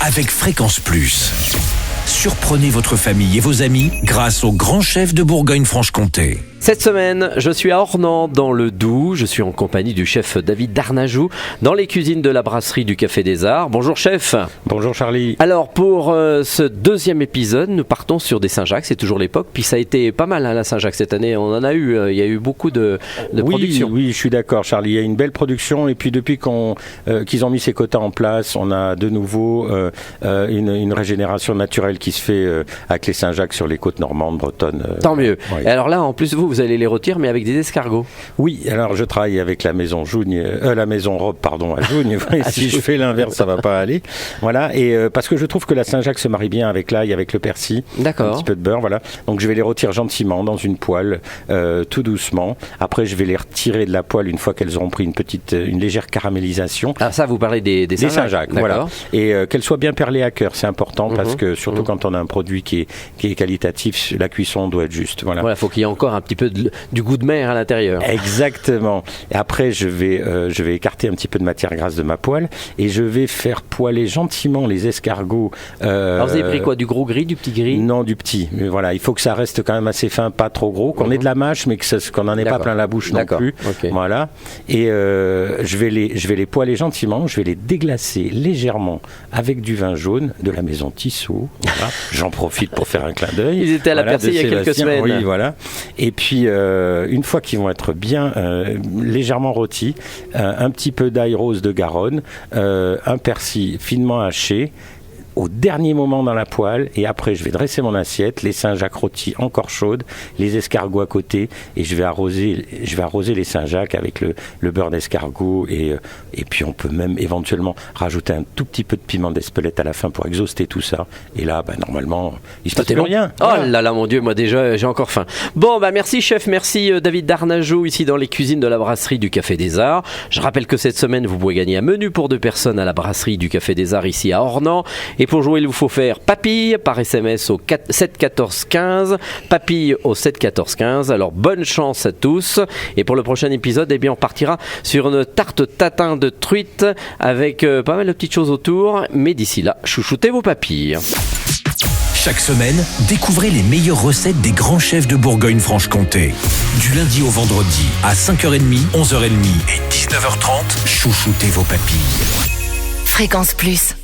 avec Fréquence Plus. Surprenez votre famille et vos amis grâce au grand chef de Bourgogne-Franche-Comté. Cette semaine, je suis à Ornans, dans le Doubs. Je suis en compagnie du chef David Darnajou, dans les cuisines de la brasserie du Café des Arts. Bonjour chef. Bonjour Charlie. Alors pour ce deuxième épisode, nous partons sur des Saint-Jacques, c'est toujours l'époque. Puis ça a été pas mal la Saint-Jacques cette année, on en a eu, il y a eu beaucoup de production. Oui, je suis d'accord Charlie, il y a une belle production. Et puis depuis qu'ils ont mis ces quotas en place, on a de nouveau une régénération naturelle qui se fait avec les Saint-Jacques sur les côtes normandes, bretonnes. Tant mieux. Oui. Et alors là, en plus vous allez les rôtir, mais avec des escargots. Oui, alors je travaille avec la maison Jougne, la maison Robe, pardon, à Jougne. Si je fais l'inverse, ça va pas aller. Voilà, et parce que je trouve que la Saint-Jacques se marie bien avec l'ail, avec le persil. D'accord. Un petit peu de beurre, voilà. Donc je vais les rôtir gentiment dans une poêle, tout doucement. Après, je vais les retirer de la poêle une fois qu'elles auront pris une légère caramélisation. Ah ça, vous parlez des Saint-Jacques. Voilà. Et qu'elles soient bien perlées à cœur, c'est important parce que surtout quand on a un produit qui est qualitatif, la cuisson doit être juste. Voilà, faut qu'il y ait encore un petit peu du goût de mer à l'intérieur. Exactement. Et après, je vais écarter un petit peu de matière grasse de ma poêle et je vais faire poêler gentiment les escargots. Alors vous avez pris quoi, du gros gris, du petit gris? Non, du petit. Mais voilà, il faut que ça reste quand même assez fin, pas trop gros, qu'on ait de la mâche, mais qu'on n'en ait pas plein la bouche non plus. Okay. Voilà. Et je vais les poêler gentiment. Je vais les déglacer légèrement avec du vin jaune de la maison Tissot. Voilà. J'en profite pour faire un clin d'œil. Ils étaient à la Percée il y a quelques semaines. Oui, voilà. Et puis une fois qu'ils vont être bien légèrement rôtis, un petit peu d'ail rose de Garonne, un persil finement haché au dernier moment dans la poêle, et après je vais dresser mon assiette, les Saint-Jacques rôtis encore chaudes, les escargots à côté, et je vais arroser les Saint-Jacques avec le beurre d'escargot, et puis on peut même éventuellement rajouter un tout petit peu de piment d'Espelette à la fin pour exhauster tout ça, et là normalement il se passe plus rien. Oh là là mon Dieu, moi déjà j'ai encore faim. Bon merci chef, merci David Darnajou ici dans les cuisines de la brasserie du Café des Arts. Je rappelle que cette semaine vous pouvez gagner un menu pour 2 personnes à la brasserie du Café des Arts ici à Ornans. Et pour jouer, il vous faut faire papille par SMS au 7 14 15. Papille au 7 14 15. Alors bonne chance à tous. Et pour le prochain épisode, eh bien, on partira sur une tarte tatin de truite avec pas mal de petites choses autour. Mais d'ici là, chouchoutez vos papilles. Chaque semaine, découvrez les meilleures recettes des grands chefs de Bourgogne-Franche-Comté. Du lundi au vendredi à 5h30, 11h30 et 19h30, chouchoutez vos papilles. Fréquence Plus.